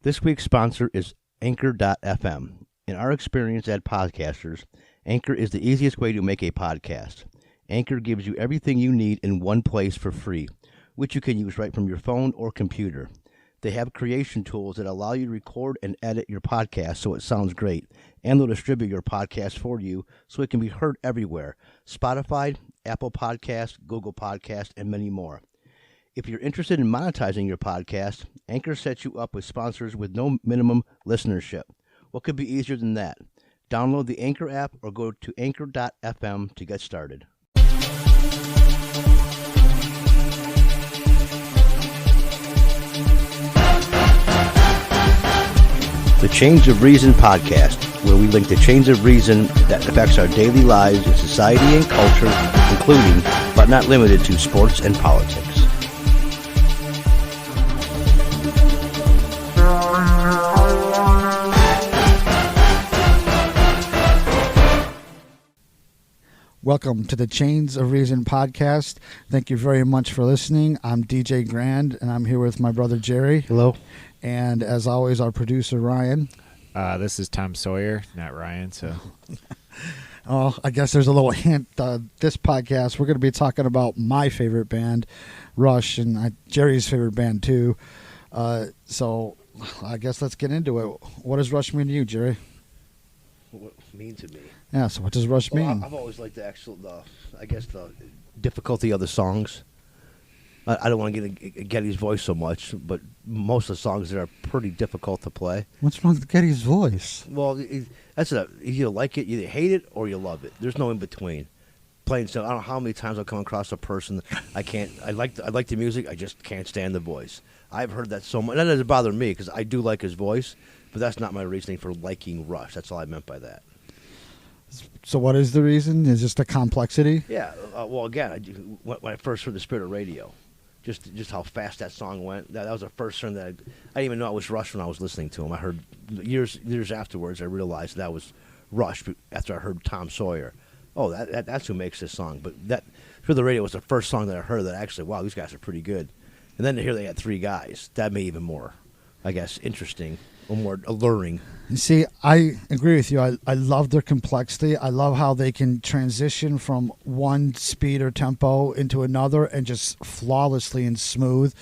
This week's sponsor is Anchor.fm. In our experience as podcasters, Anchor is the easiest way to make a podcast. Anchor gives you everything you need in one place for free, which you can use right from your phone or computer. They have creation tools that allow you to record and edit your podcast so it sounds great, and they'll distribute your podcast for you so it can be heard everywhere: Spotify, Apple Podcasts, Google Podcasts, and many more. If you're interested in monetizing your podcast, Anchor sets you up with sponsors with no minimum listenership. What could be easier than that? Download the Anchor app or go to Anchor.fm to get started. The Chains of Reason podcast, where we link the chains of reason that affects our daily lives in society and culture, including, but not limited to, sports and politics. Welcome to the Chains of Reason podcast. Thank you very much for listening. I'm DJ Grand, and I'm here with my brother Jerry. Hello. And as always, our producer Ryan. This is Tom Sawyer, not Ryan. So, Oh, I guess there's a little hint. This podcast, we're going to be talking about my favorite band, Rush, and Jerry's favorite band too. So, I guess let's get into it. What does Rush mean to you, Jerry? What it means to me? Yeah. So, what does Rush mean? I've always liked the difficulty of the songs. I don't want to get Geddy's voice so much, but most of the songs there are pretty difficult to play. What's wrong with Geddy's voice? Well, you either like it, you hate it, or you love it. There's no in between. Plain simple. I don't know how many times I've come across a person I like the music, I just can't stand the voice. I've heard that so much. That doesn't bother me because I do like his voice, but that's not my reasoning for liking Rush. That's all I meant by that. So what is the reason? Is just the complexity? Yeah. Well, again, when I first heard the Spirit of Radio, just how fast that song went. That was the first song that I didn't even know it was Rush when I was listening to him. I heard years afterwards. I realized that was Rush after I heard Tom Sawyer. Oh, that's who makes this song. But that Spirit of the Radio was the first song that I heard that actually, wow, these guys are pretty good. And then to hear they had three guys, that made even more, I guess, interesting or more alluring. See, I agree with you. I love their complexity. I love how they can transition from one speed or tempo into another and just flawlessly and smooth.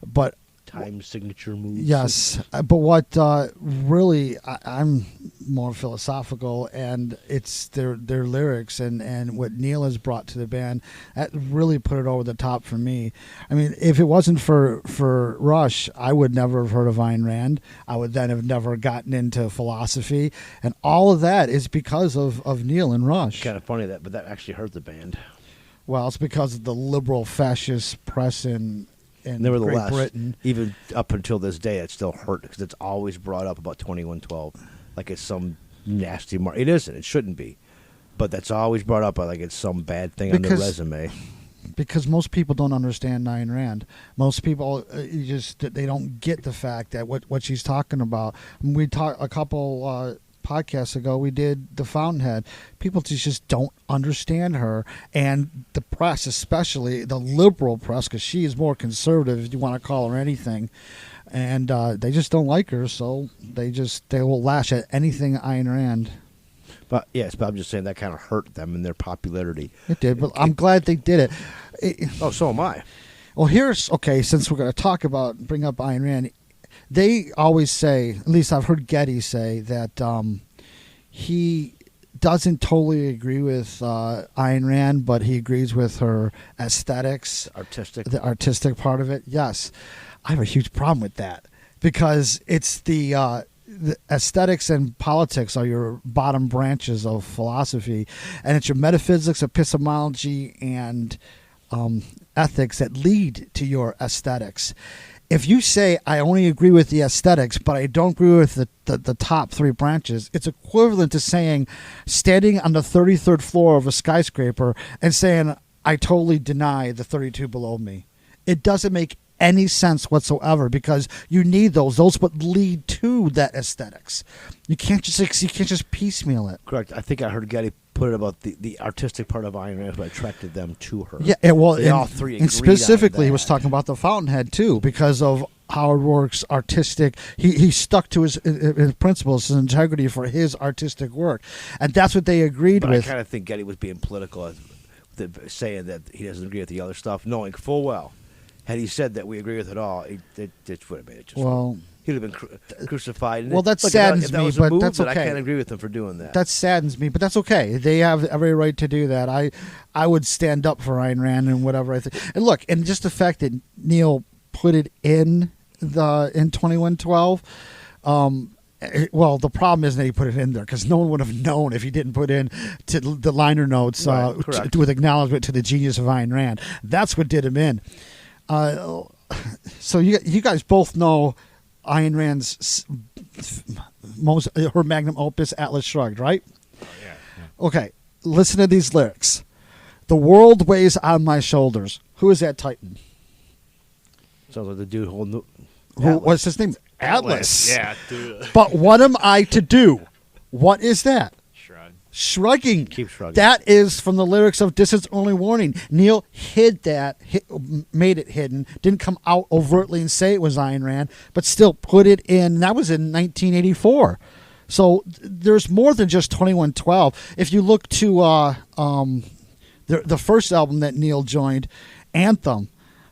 But time signature moves. Yes, but what really I'm more philosophical, and it's their lyrics and what Neil has brought to the band that really put it over the top for me. I mean, if it wasn't for Rush, I would never have heard of Ayn Rand. I would then have never gotten into philosophy, and all of that is because of Neil and Rush. Kind of funny but that actually hurt the band. Well, it's because of the liberal fascist press in Nevertheless, Great Britain. Even up until this day, it still hurt because it's always brought up about 2112 like it's some nasty mark. It isn't. It shouldn't be. But that's always brought up like it's some bad thing on the resume. Because most people don't understand Ayn Rand. Most people they don't get the fact that what she's talking about. We talked a couple podcasts ago, we did The Fountainhead. People just don't understand her, and the press, especially the liberal press, because she is more conservative, if you want to call her anything, and they just don't like her, so they will lash at anything Ayn Rand. But yes, but I'm just saying that kind of hurt them in their popularity. It did, but I'm glad they did it. So am I. Well, since we're going to bring up Ayn Rand, they always say, at least I've heard Geddy say, that he doesn't totally agree with Ayn Rand, but he agrees with her aesthetics. The artistic part of it, yes. I have a huge problem with that because it's the aesthetics and politics are your bottom branches of philosophy, and it's your metaphysics, epistemology, and ethics that lead to your aesthetics. If you say, I only agree with the aesthetics, but I don't agree with the top three branches, it's equivalent to saying, standing on the 33rd floor of a skyscraper and saying, I totally deny the 32 below me. It doesn't make any sense whatsoever because you need those. Those would lead to that aesthetics. You can't just piecemeal it. Correct. I think I heard Geddy put it about the artistic part of Ayn Rand, who attracted them to her. Yeah, well, all three. And specifically, he was talking about the Fountainhead too, because of Howard Rourke's artistic. He stuck to his principles, his integrity for his artistic work, and that's what they agreed But with. I kind of think Getty was being political, saying that he doesn't agree with the other stuff, knowing full well, had he said that we agree with it all, it would have made it just. Well, he'd have been crucified. Well, that Look, saddens if that me, was a but move, that's then I okay. can't agree with them for doing that. that saddens me, but that's okay. They have every right to do that. I would stand up for Ayn Rand and whatever I think. And look, and just the fact that Neil put it in 2112. Well, the problem is that he put it in there because no one would have known if he didn't put in to the liner notes Right, correct. with acknowledgement to the genius of Ayn Rand. That's what did him in. So you guys both know Ayn Rand's her magnum opus, Atlas Shrugged, right? Oh, yeah. Okay, listen to these lyrics. The world weighs on my shoulders. Who is that Titan? Sounds like the dude holding. What's his name? Atlas. Yeah, dude. But what am I to do? What is that? Shrug. Shrugging. Keep shrugging. That is from the lyrics of Distance Only Warning. Neil hid that, made it hidden, didn't come out overtly and say it was Ayn Rand, but still put it in. That was in 1984. So there's more than just 2112. If you look to the first album that Neil joined, Anthem,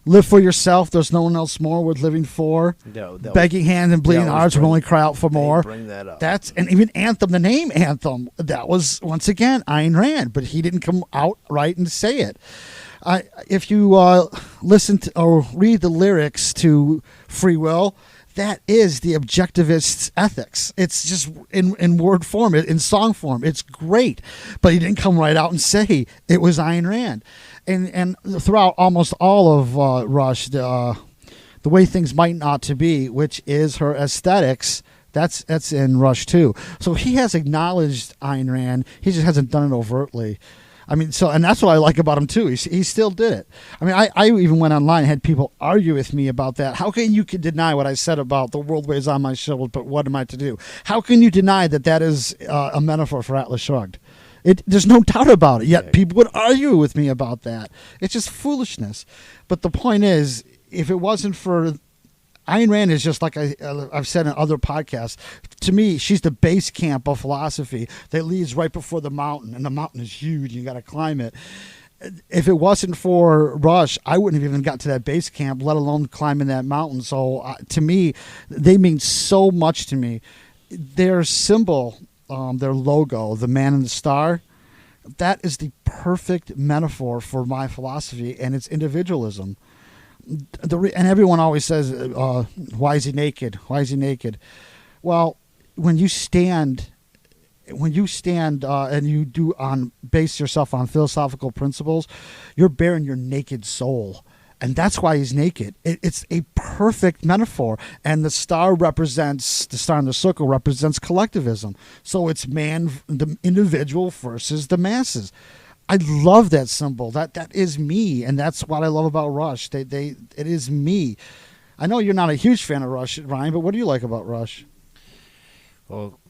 Live for Yourself, There's No One Else More Worth Living For, That Begging Hands and Bleeding that was Hearts Will bring- Only Cry Out for they More. Bring that up. That's, and even Anthem, the name Anthem, that was once again Ayn Rand, but he didn't come out right and say it. If you listen to or read the lyrics to Free Will, that is the objectivist's ethics. It's just in word form, in song form. It's great, but he didn't come right out and say it was Ayn Rand. And throughout almost all of Rush, the way things might not to be, which is her aesthetics, that's in Rush too. So he has acknowledged Ayn Rand. He just hasn't done it overtly. I mean, and that's what I like about him too. He still did it. I mean, I even went online and had people argue with me about that. How can you deny what I said about the world weighs on my shoulders, but what am I to do? How can you deny that is a metaphor for Atlas Shrugged? There's no doubt about it. Yet people would argue with me about that. It's just foolishness. But the point is, if it wasn't for Ayn Rand, is just like I've said in other podcasts. To me, she's the base camp of philosophy that leads right before the mountain, and the mountain is huge. You got to climb it. If it wasn't for Rush, I wouldn't have even got to that base camp, let alone climbing that mountain. So to me, they mean so much to me. Their symbol, their logo, the man and the star, that is the perfect metaphor for my philosophy and its individualism. And everyone always says, why is he naked? Why is he naked? Well, when you stand and you do base yourself on philosophical principles, you're bearing your naked soul. And that's why he's naked. It's a perfect metaphor. And the star in the circle represents collectivism. So it's man, the individual versus the masses. I love that symbol. That is me, and that's what I love about Rush. It is me. I know you're not a huge fan of Rush, Ryan, but what do you like about Rush? Well,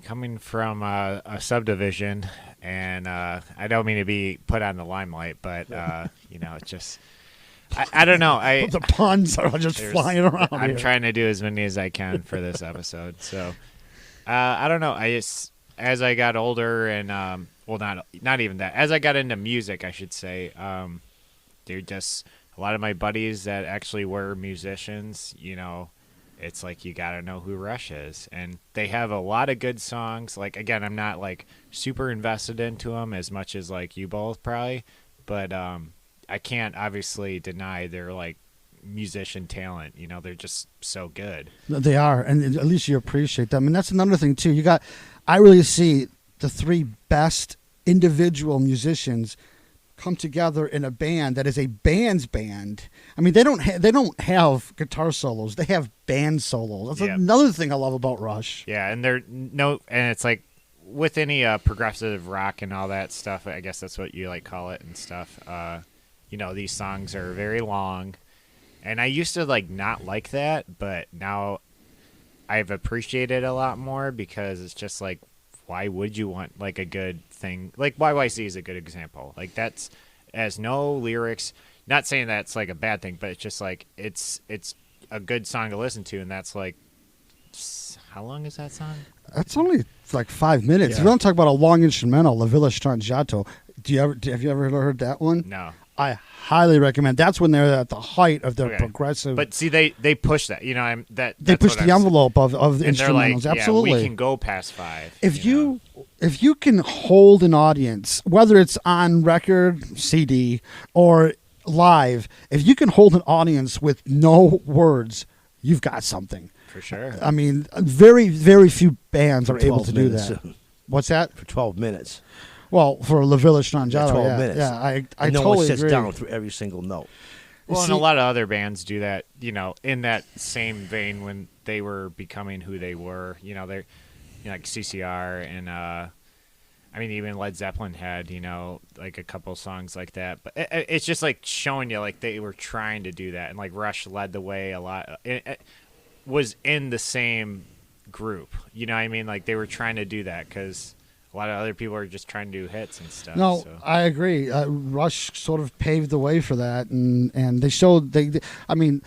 coming from a subdivision, and I don't mean to be put on the limelight, but it's just I don't know. The puns are just flying around. I'm here. trying to do as many as I can for this episode. So I don't know. As I got older and not even that. As I got into music, I should say, they're just a lot of my buddies that actually were musicians. It's like you got to know who Rush is, and they have a lot of good songs. Like again, I'm not like super invested into them as much as like you both probably, but I can't obviously deny their like musician talent. They're just so good. They are, and at least you appreciate them. And that's another thing too. I really see the three best individual musicians come together in a band that is a band's band. I mean, they don't have guitar solos; they have band solos. That's another thing I love about Rush. Yeah, and and it's like with any progressive rock and all that stuff. I guess that's what you like call it and stuff. These songs are very long, and I used to like not like that, but now I've appreciated it a lot more because it's just like, why would you want like a good thing? Like YYC is a good example. Like has no lyrics. Not saying that's like a bad thing, but it's just like it's a good song to listen to, and that's like, how long is that song? That's only like 5 minutes. Yeah. If you want to talk about a long instrumental, La Villa Strangiato, have you ever heard that one? No. I highly recommend. That's when they're at the height of their Okay. progressive. But see, they push that. You know, they that's push what the I'm- envelope of the And they're like, instrumentals. Absolutely. yeah, we can go past 5. if know? if you can hold an audience, whether it's on record, CD, or live, if you can hold an audience with no words, you've got something. For sure. I mean, very, very few bands are able 12 to do minutes. that. What's that? For 12 minutes. Well, for La Villa Strangiato, 12 yeah, minutes. yeah, I And no totally one sits agree. down through every single note. Well, and See- a lot of other bands do that, you know, in that same vein when they were becoming who they were. You know, they're like CCR and I mean, even Led Zeppelin had, you know, like a couple songs like that. But it's just like showing you like they were trying to do that, and like Rush led the way a lot. It was in the same group, you know what I mean? Like they were trying to do that because a lot of other people are just trying to do hits and stuff. No, so. I agree. Rush sort of paved the way for that, and they showed I mean,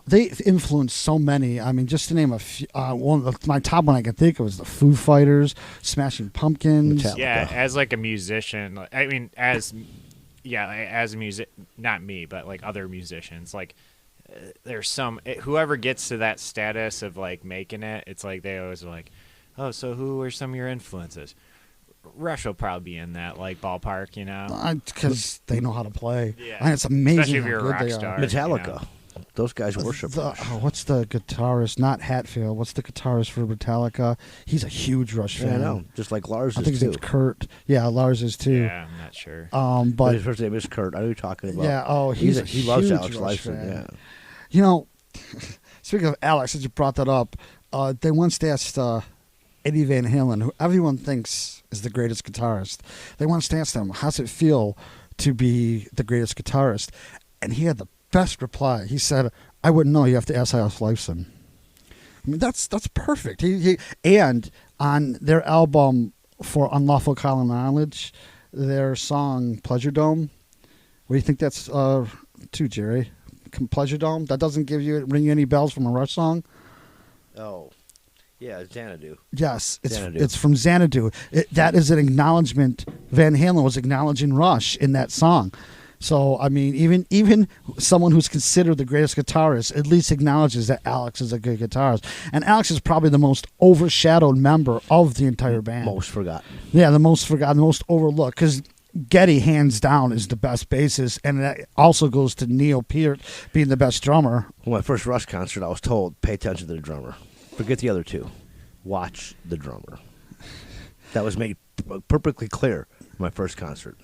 they influenced so many. I mean, just to name a few, one of my top one I can think of was the Foo Fighters, Smashing Pumpkins. Metallica. Yeah, as like a musician, I mean, as a music, not me, but like other musicians, like there's some whoever gets to that status of like making it, it's like they always are like, oh, so who are some of your influences? Rush will probably be in that like ballpark, you know. Because they know how to play. Yeah. And it's amazing Especially if how you're a good rock they star. are. Metallica. You know. Those guys worship Rush. What's the guitarist? Not Hatfield. What's the guitarist for Metallica? He's a huge Rush Yeah, fan. I know. Just like Lars I think is his too. name's Kurt. Yeah, Lars is too. Yeah, I'm not sure. But But his first name is Kurt. I know who you're talking about. yeah, oh, he he loves huge Alex Rush Lifeson. fan. Yeah. You know, speaking of Alex, since you brought that up, they once asked Eddie Van Halen, who everyone thinks is the greatest guitarist, they once asked him, how's it feel to be the greatest guitarist? And he had the best reply. He said, I wouldn't know. You have to ask Alex Lifeson. I mean, that's perfect. And on their album for Unlawful Common Knowledge, their song Pleasure Dome, what do you think that's to, Jerry? Pleasure Dome? That doesn't ring you any bells from a Rush song? Oh, yeah, Xanadu. Yes, Xanadu. it's from Xanadu. That is an acknowledgement. Van Halen was acknowledging Rush in that song. So, I mean, even someone who's considered the greatest guitarist at least acknowledges that Alex is a good guitarist. And Alex is probably the most overshadowed member of the entire band. Most forgotten. Yeah, the most forgotten, the most overlooked. Because Geddy, hands down, is the best bassist. And that also goes to Neil Peart being the best drummer. When my first Rush concert, I was told, pay attention to the drummer. Forget the other two. Watch the drummer. That was made perfectly clear in my first concert.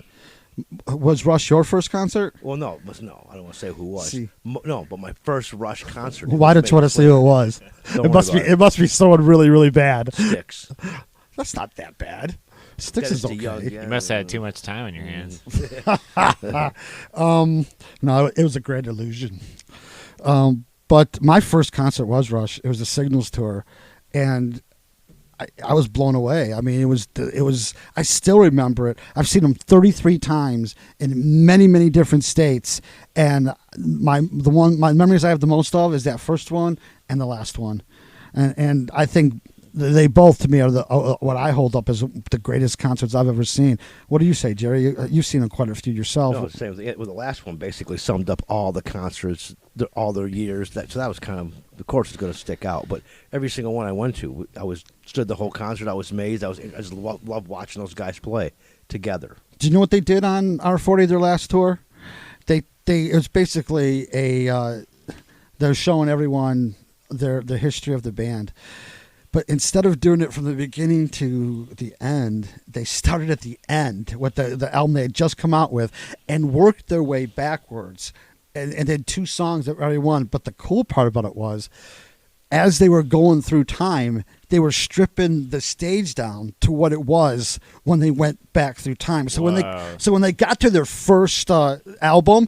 Was Rush your first concert? Well, no, I don't want to say who was. See. No, but my first Rush concert. Why don't you want to say who it was? Don't It must worry be. about It must be someone really, really bad. Sticks. That's not that bad. Sticks That is the okay. young- You must have had too much time on your hands. No, it was a great illusion. But my first concert was Rush. It was the Signals tour, and I was blown away. I mean, it was. I still remember it. I've seen them 33 times in many, many different states, and my memories I have the most of is that first one and the last one, and I think they both to me are what I hold up as the greatest concerts I've ever seen. What do you say, Jerry? You've seen quite a few yourself. No, same. With the last one, basically summed up all the concerts, all their years. So that was kind of course, is going to stick out. But every single one I went to, stood the whole concert. I was amazed. I just loved watching those guys play together. Do you know what they did on R40, their last tour? It was basically they're showing everyone the history of the band. But instead of doing it from the beginning to the end, they started at the end with the album they had just come out with and worked their way backwards and did 2 songs that already won. But the cool part about it was, as they were going through time, they were stripping the stage down to what it was when they went back through time. So Wow. when they got to their first album,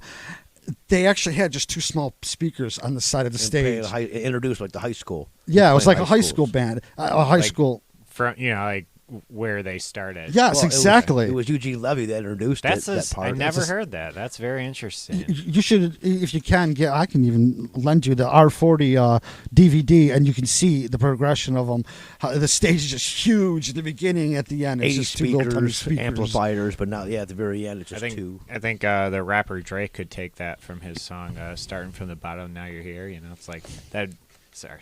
they actually had just 2 small speakers on the side of the stage. Introduced like the high school. Yeah, it was Playing like a high school schools. band, a high Like- school. From like where they started. Yes, Well, exactly. It was Eugene Levy that introduced That's that part. I never It's a- heard that. That's very interesting. You should, if you can get. I can even lend you the R40 DVD, and you can see the progression of them. How the stage is just huge at the beginning, at the end. It's 80 just two little tiny speakers, speakers. amplifiers, but now, at the very end, it's I just think two. I think the rapper Drake could take that from his song "Starting from the Bottom." Now you're here. You know, it's like that. Sorry.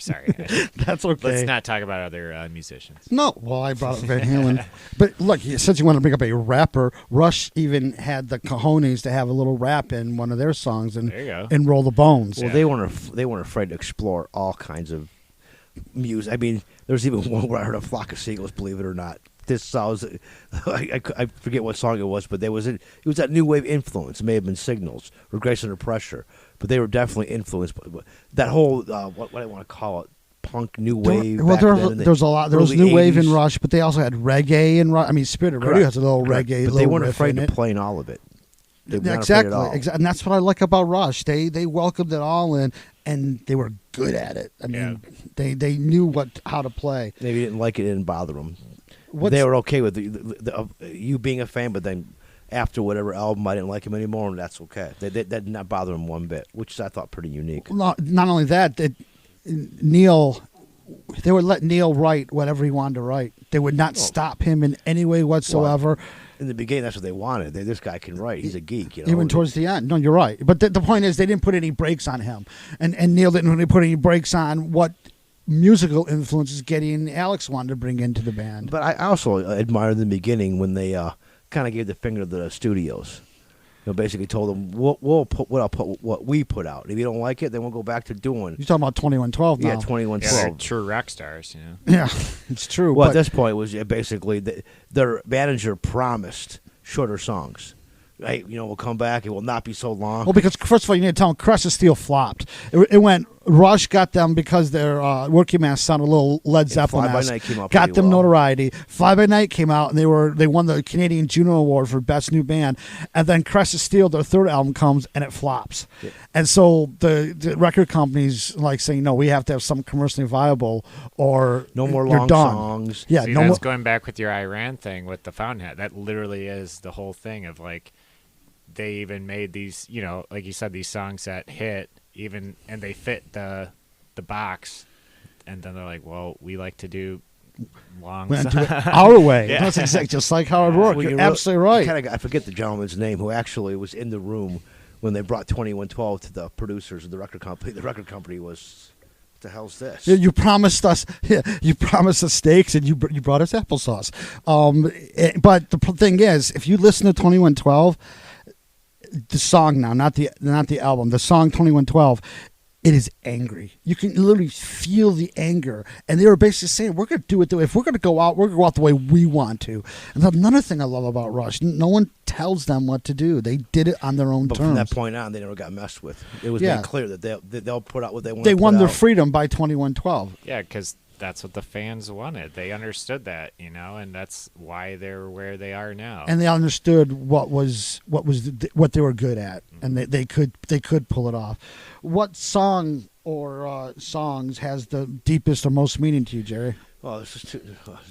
That's okay. Let's not talk about other musicians. No, well, I brought up Van Halen, but look, since you want to bring up a rapper, Rush even had the cojones to have a little rap in one of their songs and There you go. and Roll the Bones. Well, they weren't afraid to explore all kinds of music. I mean, there was even one where I heard a flock of seagulls. Believe it or not, this sounds. I forget what song it was, but it was that new wave influence. It may have been Signals or Grace Under Pressure, but they were definitely influenced by that whole what I want to call it, punk new wave. Well, there's a lot. There was early new wave in 80s. Rush, but they also had reggae in Rush. I mean, Spirit of Radio Correct. has a little Correct. reggae, but little they weren't riff afraid in to it. play in all of it. They were not afraid Exactly, at all. and that's what I like about Rush. They welcomed it all in, and they were good at it. I mean, they knew how to play. Maybe didn't like it, it didn't bother them. What's- They were okay with you being a fan, but then after whatever album, I didn't like him anymore, and that's okay. That did not bother them one bit, which I thought pretty unique. Not only that, Neil, they would let Neil write whatever he wanted to write. They would not stop him in any way whatsoever. In the beginning, that's what they wanted. This guy can write. He's a geek, you know. Even towards the end. No, you're right. But the point is, they didn't put any brakes on him. And Neil didn't really put any brakes on what musical influences Geddy and Alex wanted to bring into the band. But I also admired the beginning when they kind of gave the finger to the studios. You know, basically told them we'll put what we put out. If you don't like it, then we'll go back to doing. You're talking about 2112 now. Yeah, 2112. They're true rock stars, you know. Yeah, it's true. Well, but at this point, it was basically their manager promised shorter songs. Hey, we'll come back. It will not be so long. well, because first of all, you need to tell them Crush of Steel flopped. It went. Rush got them because their Working Man sounded a little Led Zeppelin. Fly By Night came out got pretty them well. notoriety. Fly By Night came out and they won the Canadian Juno Award for Best New Band. And then Crush of Steel, their third album, comes and it flops. Yeah. And so the record companies like saying, no, we have to have something commercially viable or No more you're long done. songs. Yeah, See, no that's more. going back with your Iran thing with the Fountainhead. That literally is the whole thing of like, they even made these, like you said, these songs that hit even, and they fit the box, and then they're like, well, we like to do long We're gonna songs. do it our way. Yeah. That's exactly just like how it worked. Well, You're absolutely right. I forget the gentleman's name who actually was in the room when they brought 2112 to the producers of the record company. The record company was, what the hell's this? You promised us. You promised us steaks, and you brought us applesauce. But the thing is, if you listen to 2112, the song now, not the album, the song 2112, it is angry. You can literally feel the anger, and they were basically saying, "We're going to do it the way. If we're going to go out, we're going to go out the way we want to." And another thing I love about Rush, no one tells them what to do. They did it on their own But terms. from that point on, they never got messed with. It was Yeah. made clear that they'll put out what they want. They won their out. freedom by 2112. Yeah, because that's what the fans wanted. They understood that, and that's why they're where they are now. And they understood what they were good at, and they could pull it off. What song or songs has the deepest or most meaning to you, Jerry? Well, it's just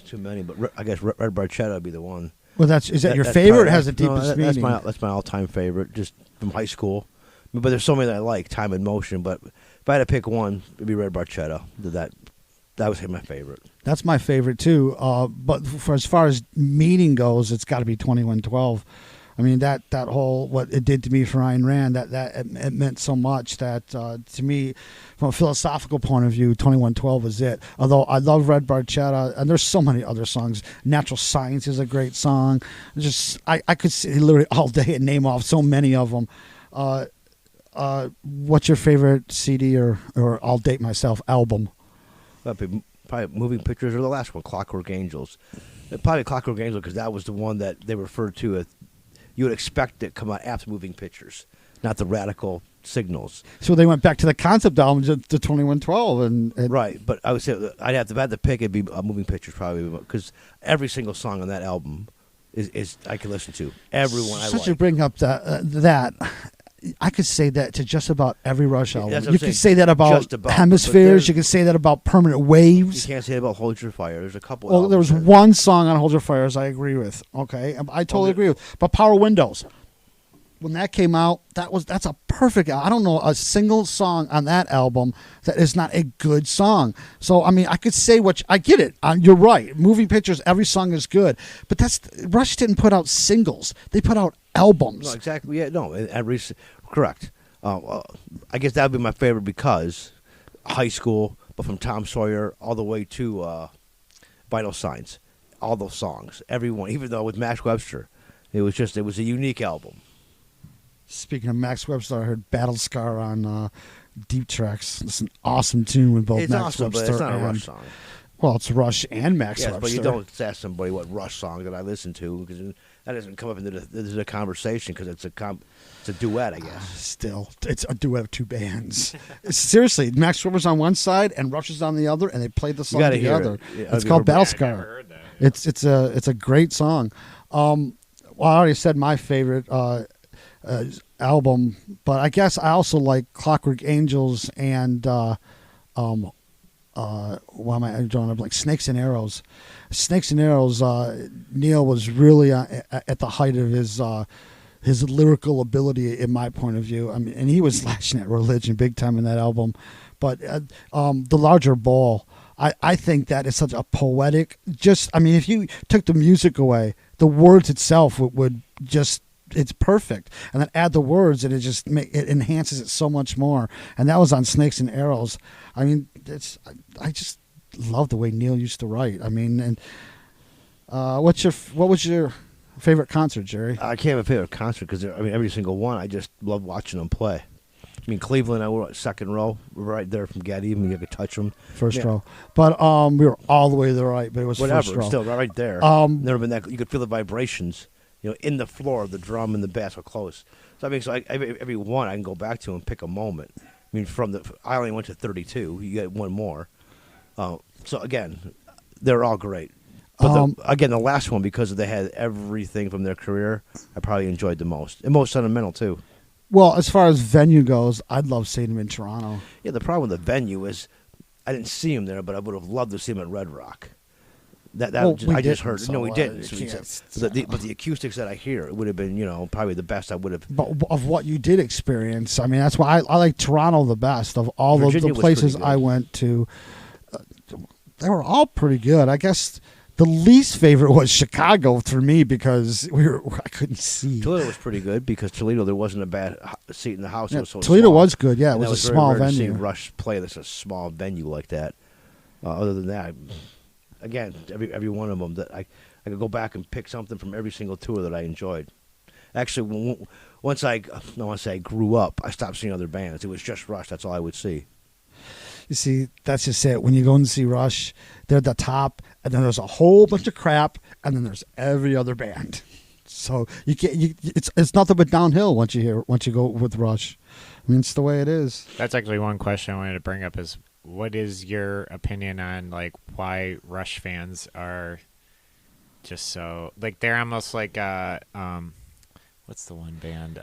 too many, but I guess Red Barchetta would be the one. Well, is that your That's favorite? probably- Or has the deepest no, meaning? That's my all-time favorite, just from high school. But there's so many that I like. Time and Motion, but if I had to pick one, it'd be Red Barchetta. That was my favorite. That's my favorite too. But for as far as meaning goes, it's got to be 2112. I mean that whole what it did to me for Ayn Rand, that it meant so much that to me, from a philosophical point of view, 2112 is it. Although I love Red Barchetta, and there's so many other songs. Natural Science is a great song. Just I could sit literally all day and name off so many of them. What's your favorite CD or I'll date myself album? That'd be probably Moving Pictures or the last one, Clockwork Angels. Probably Clockwork Angels because that was the one that they referred to as you would expect it to come out after Moving Pictures, not the Radical Signals. So they went back to the concept album to 2112, and Right, but I would say I'd have to pick. It'd be Moving Pictures probably because every single song on that album is I can listen to. Everyone I Since like. you bring up that I could say that to just about every Rush album. that's what I'm You saying, could say that about just about, but Hemispheres. there's- You could say that about Permanent You Waves. can't say it about Hold Your Fire. There's a couple. Well, there was albums that- one song on Hold Your Fires I agree with. Okay, I totally agree with. But Power Windows, when that came out, that's a perfect. I don't know a single song on that album that is not a good song. So I mean, I could say I get it. You're right. Moving pictures, every song is good. But Rush didn't put out singles. They put out albums. No, exactly. Yeah, no, correct. I guess that would be my favorite because high school, but from Tom Sawyer all the way to Vital Signs, all those songs, everyone. Even though with Max Webster, it was a unique album. Speaking of Max Webster, I heard Battle Scar on Deep Tracks. It's an awesome tune with both It's Max awesome, Webster but it's not a and Rush song. well, it's Rush and Max Yes, Webster. but you don't ask somebody what Rush song that I listen to because that doesn't come up into the conversation because it's a duet, I guess. Still, it's a duet of two bands. Seriously, Max Webber's on one side and Rush is on the other, and they played the song gotta hear together. it. Yeah, It's I've called heard Battle that. I never Scar. heard that. It's a great song. Well, I already said my favorite album, but I guess I also like Clockwork Angels and why am I drawing up like Snakes and Arrows? Snakes and Arrows. Neil was really at the height of his lyrical ability, in my point of view. I mean, and he was lashing at religion big time in that album. But The Larger Ball, I think that is such a poetic. I mean, if you took the music away, the words itself would just. It's perfect, and then add the words, and it enhances it so much more. And that was on Snakes and Arrows. I mean, I just love the way Neil used to write. I mean, and what was your favorite concert, Jerry? I can't have a favorite concert because every single one I just love watching them play. I mean, Cleveland, I was second row, right there from Getty. I mean, you could touch them. First Yeah. row, but we were all the way to the right, but it was Whatever, first row. still right there. Never been that. You could feel the vibrations, in the floor, the drum and the bass were close. So I mean, every one I can go back to and pick a moment. I mean, I only went to 32. You get one more. So again, they're all great. But the last one, because they had everything from their career, I probably enjoyed the most. And most sentimental, too. Well, as far as venue goes, I'd love seeing him in Toronto. Yeah, the problem with the venue is I didn't see him there, but I would have loved to see him at Red Rock. We I just didn't, heard. so, No, we didn't. you So can't- but the acoustics that I hear, it would have been, probably the best I would have. But of what you did experience, I mean, that's why I like Toronto the best of all the Virginia was places pretty I good. went to. They were all pretty good. I guess the least favorite was Chicago for me because I couldn't see. Toledo was pretty good because Toledo there wasn't a bad seat in the house. Yeah, it was so Toledo small. was good. Yeah, it And was that a very small rare to see venue. Rush play that's a small venue like that. Other than that, again, every one of them that I could go back and pick something from every single tour that I enjoyed. Actually, once I grew up, I stopped seeing other bands. It was just Rush. That's all I would see. You see, that's just it. When you go and see Rush, they're at the top, and then there's a whole bunch of crap, and then there's every other band. So it's nothing but downhill once you go with Rush. I mean, it's the way it is. That's actually one question I wanted to bring up is what is your opinion on like why Rush fans are just so like they're almost like what's the one band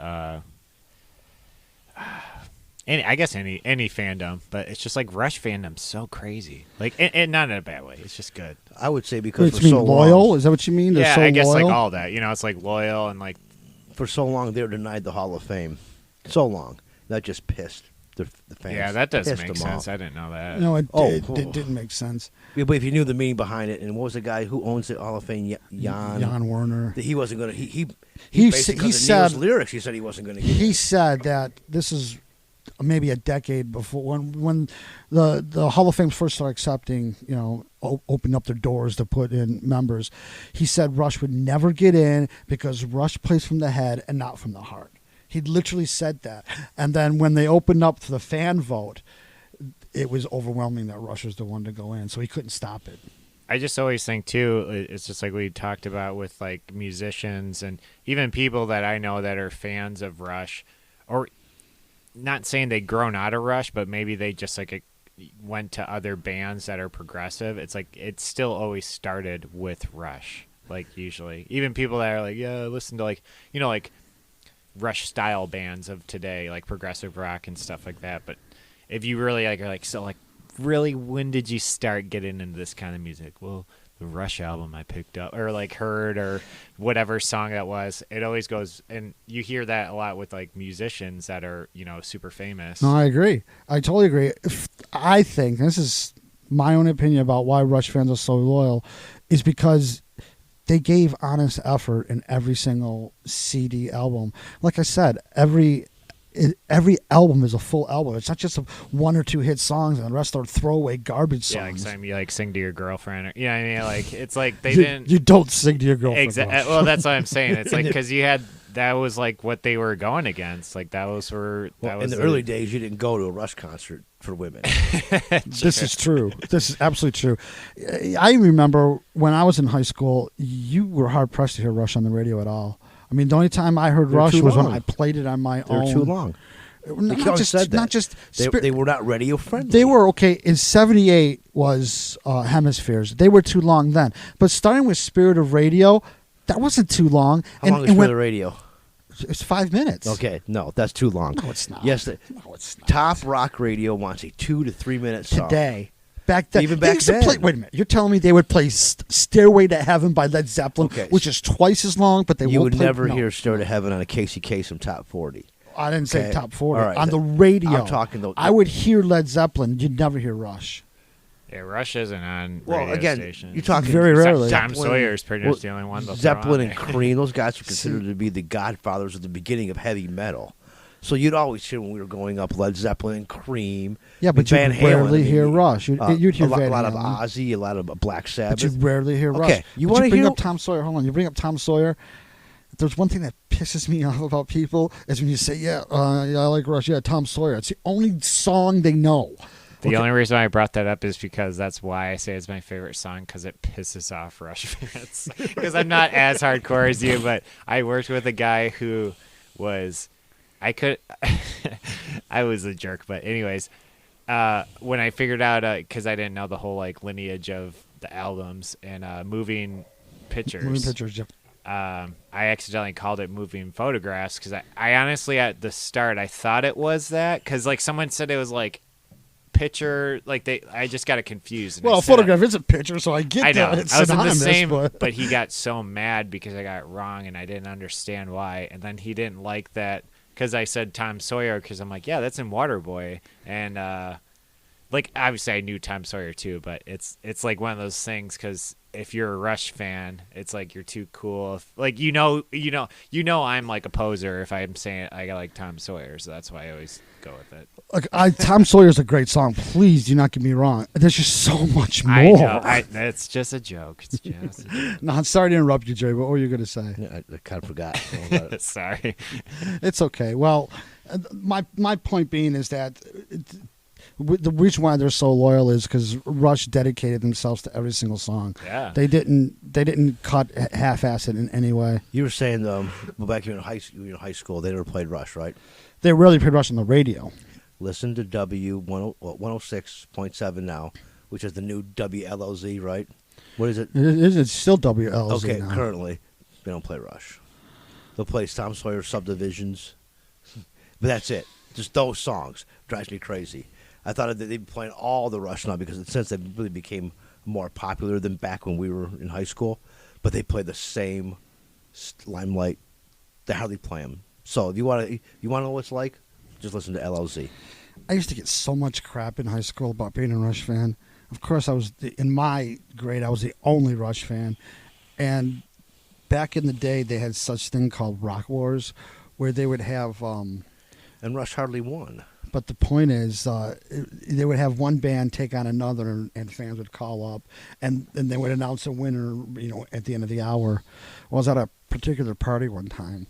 I guess any fandom, but it's just like Rush fandom's so crazy. Like and not in a bad way. It's just good. I would say because What, you for mean so loyal? long, Is that what you mean? They're Yeah, so I guess loyal? like all that. It's like loyal and like for so long they were denied the Hall of Fame. So long, that just pissed the fans. yeah, that does Pissed make them sense. off. I didn't know that. No, it Oh, did. oh. It didn't make sense. Yeah, but if you knew the meaning behind it, and what was the guy who owns the Hall of Fame, Jan Werner. that he wasn't going to. He He basically, he because of said Neil's lyrics, he said he wasn't going to get he it. said that this is maybe a decade before when the Hall of Fame first started accepting, opened up their doors to put in members. He said Rush would never get in because Rush plays from the head and not from the heart. He literally said that. And then when they opened up to the fan vote, it was overwhelming that Rush was the one to go in, so he couldn't stop it. I just always think too, it's just like we talked about with like musicians and even people that I know that are fans of Rush, or not saying they've grown out of Rush, but maybe they just like went to other bands that are progressive. It's like it still always started with Rush. Like usually, even people that are like, yeah, listen to like Rush style bands of today, like progressive rock and stuff like that. But if you really like are like, so like, really, when did you start getting into this kind of music? Well, the Rush album I picked up or like heard or whatever song that was. It always goes, and you hear that a lot with like musicians that are, you know, super famous. No, I agree. I totally agree. I think this is my own opinion about why Rush fans are so loyal, is because they gave honest effort in every single CD album. Like I said, every album is a full album. It's not just one or two hit songs and the rest are throwaway garbage songs. Yeah, like time you like sing to your girlfriend, or I mean, like it's like they you, didn't. You don't sing to your girlfriend. Exactly. Well, that's what I'm saying. It's like because you had that was like what they were going against. Like that was for that was in the early days. You didn't go to a Rush concert for women. This is true. This is absolutely true. I remember when I was in high school, you were hard pressed to hear Rush on the radio at all. I mean, the only time I heard Rush was when I played it on my own. They're too long. Not just they were not radio friendly. They were okay. In '78 was Hemispheres. They were too long then. But starting with Spirit of Radio, that wasn't too long. How long is for the radio? It's 5 minutes. Okay, no, that's too long. No, it's not. Yes, no, it's not. Top rock radio wants a 2 to 3 minute song. Today. Back then, even back then. wait a minute. You're telling me they would play "Stairway to Heaven" by Led Zeppelin, which is twice as long, but you would never hear "Stairway to Heaven" on a Casey Kasem Top 40. I didn't say Top 40. Right. On the radio, I'm talking I would hear Led Zeppelin. You'd never hear Rush. Yeah, Rush isn't on radio again, stations. you're talking very rarely. Tom Sawyer's pretty much the only one. Zeppelin and Cream, those guys are considered to be the godfathers of the beginning of heavy metal. So you'd always hear when we were growing up Led Zeppelin and Cream. Yeah, but Van you'd rarely Halen, hear Rush. You'd hear a lot of Halen. Ozzy, a lot of Black Sabbath. But you rarely hear Rush. Okay, you want to hear up Tom Sawyer? Hold on, you bring up Tom Sawyer. There's one thing that pisses me off about people is when you say, yeah, I like Rush. Yeah, Tom Sawyer. It's the only song they know. The only reason I brought that up is because that's why I say it's my favorite song, because it pisses off Rush fans. Because I'm not as hardcore as you, but I worked with a guy who was, I was a jerk, but anyways, when I figured out, because I didn't know the whole like lineage of the albums and moving pictures. Moving pictures, yeah. I accidentally called it Moving Photographs because I honestly at the start I thought it was that because like someone said it was like picture like I just got it confused. Well, a photograph is a picture, so I get that. It's I was in the synonymous, same, but but he got so mad because I got it wrong and I didn't understand why. And then he didn't like that because I said Tom Sawyer because I'm like, yeah, that's in Waterboy, and like obviously I knew Tom Sawyer too, but it's like one of those things because if you're a Rush fan, it's like you're too cool. If, like you know, I'm like a poser if I'm saying I got like Tom Sawyer, so that's why I always go with it. Look, Tom Sawyer's a great song. Please do not get me wrong. There's just so much more. I know. It's just a joke. It's just a joke. No, I'm sorry to interrupt you, Jerry. What were you going to say? Yeah, I kind of forgot. Sorry. It's okay. Well, my point being is that the reason why they're so loyal is because Rush dedicated themselves to every single song. Yeah. They didn't cut half-ass it in any way. You were saying, well, back in high school, they never played Rush, right? They rarely played Rush on the radio. Listen to W106.7 now, which is the new WLOZ, right? What is it? It's still WLZ Okay, now. currently, they don't play Rush. They'll play Tom Sawyer Subdivisions, but that's it. Just those songs. Drives me crazy. I thought that they'd be playing all the Rush now because since they really became more popular than back when we were in high school, but they play the same Limelight. They hardly play them. So if you want to know what it's like, just listen to LLZ. I used to get so much crap in high school about being a Rush fan. Of course, in my grade, I was the only Rush fan. And back in the day, they had such thing called Rock Wars, where they would have... and Rush hardly won. But the point is, they would have one band take on another, and fans would call up, and they would announce a winner, at the end of the hour. I was at a particular party one time,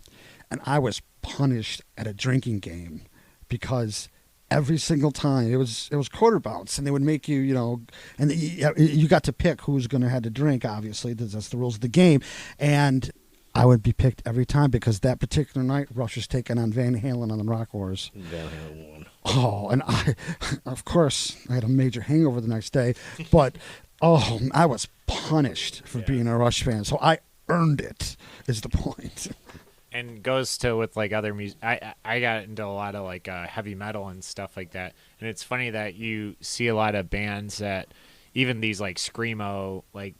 and I was punished at a drinking game because every single time it was quarter bounce, and they would make you, and you got to pick who's going to have to drink. Obviously, that's the rules of the game, and I would be picked every time because that particular night, Rush was taking on Van Halen on the Rock Wars. Van Halen won. Oh, and of course, I had a major hangover the next day, but I was punished for being a Rush fan, so I earned it. Is the point? and goes to with like other music. I got into a lot of like heavy metal and stuff like that, and it's funny that you see a lot of bands that even these like screamo, like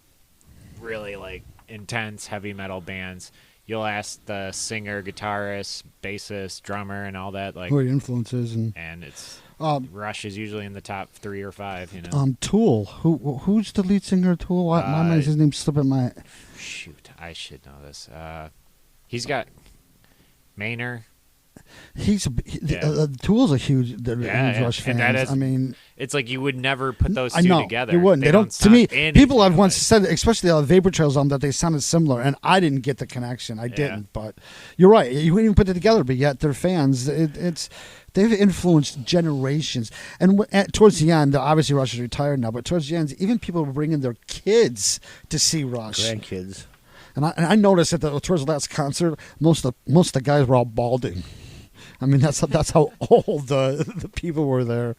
really like intense heavy metal bands. You'll ask the singer, guitarist, bassist, drummer, and all that, like, Who are your influences and it's Rush is usually in the top 3 or 5. You know, Tool. Who's the lead singer of Tool? Why is his name slipping my? shoot, I should know this. He's got Maynard. Tool's a huge Rush and fans. that is- I mean, It's like you would never put those I two know together. you wouldn't. They don't. To sound me, anything people have alike. once said, especially the Vapor Trails album, that they sounded similar, and I didn't get the connection. I didn't, but you're right. You wouldn't even put it together, but yet they're fans. They've influenced generations. And towards the end, obviously Rush is retired now, but towards the end, even people were bringing their kids to see Rush. Grandkids. And I noticed towards the last concert, most of the guys were all balding. I mean, that's how old the people were there.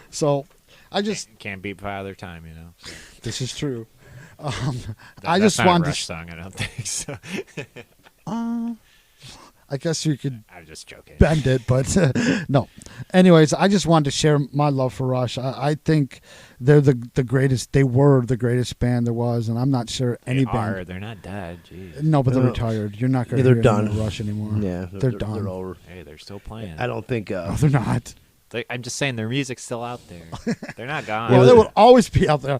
So I just can't beat Father Time, you know. this is true. That's just not wanted a Rush to. song. I don't think so. I guess you could I'm just joking. bend it, but no. Anyways, I just wanted to share my love for Rush. I think they're the greatest. They were the greatest band there was, and I'm not sure any band. They're not dead. Jeez. No, but they're No. retired. You're not going to Yeah, hear they're them done. in Rush anymore. Yeah, they're done. They're over. Hey, they're still playing. I don't think. No, they're not. I'm just saying their music's still out there. They're not gone. Well, they will always be out there.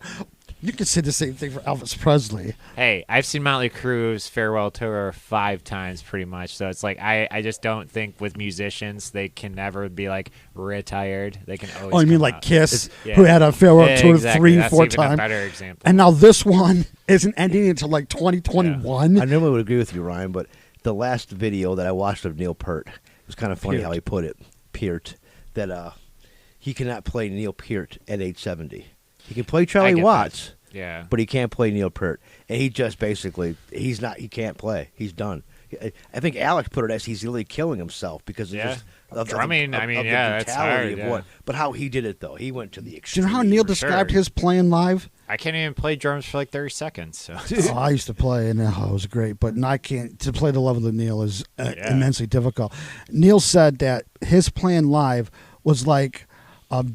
You could say the same thing for Elvis Presley. Hey, I've seen Motley Crue's farewell tour 5 times pretty much. So it's like I just don't think with musicians they can never be like retired. They can always. Oh, you mean come like out. Kiss, Yeah. who had a farewell tour Exactly. 3, That's 4 even times. a better example. And now this one isn't ending until like 2021. I normally would agree with you, Ryan, but the last video that I watched of Neil Peart, it was kind of funny Peart. how he put it. Peart, that he cannot play Neil Peart at age 70. He can play I Charlie get Watts. that. Yeah. But he can't play Neil Peart, and he just basically he can't play. He's done. I think Alex put it as he's really killing himself because of Yeah. just of Drumming, of, I mean, of yeah, the that's brutality hard, of yeah. what. But how he did it though, he went to the Do extreme. you know how Neil For described sure. his playing live? I can't even play drums for like 30 seconds. So Oh, I used to play, and it was great. But I can't. To play the level of Neil is Yeah. immensely difficult. Neil said that his playing live was like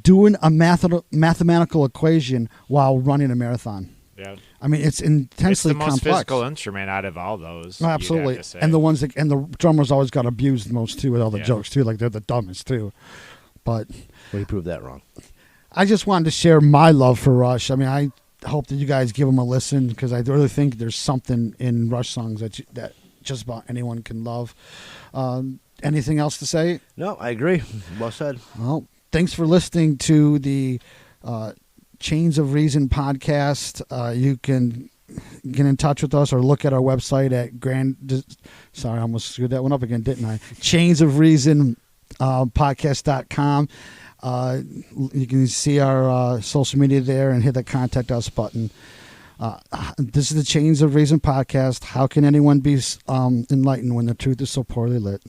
doing a mathematical equation while running a marathon. yeah. I mean, it's It's intensely the most complex. physical instrument out of all those. No, you'd have absolutely. to say. And the drummers always got abused the most too with all the Yeah. jokes too. Like they're the dumbest too. But Well, he proved that wrong. I just wanted to share my love for Rush. I mean, I hope that you guys give them a listen because I really think there's something in Rush songs that just about anyone can love. Anything else to say? No, I agree. Well said. Well, thanks for listening to the Chains of Reason podcast. You can get in touch with us or look at our website at Sorry, I almost screwed that one up again, didn't I? Chains of Reason podcast.com. You can see our social media there and hit the contact us button. This is the Chains of Reason podcast. How can anyone be enlightened when the truth is so poorly lit?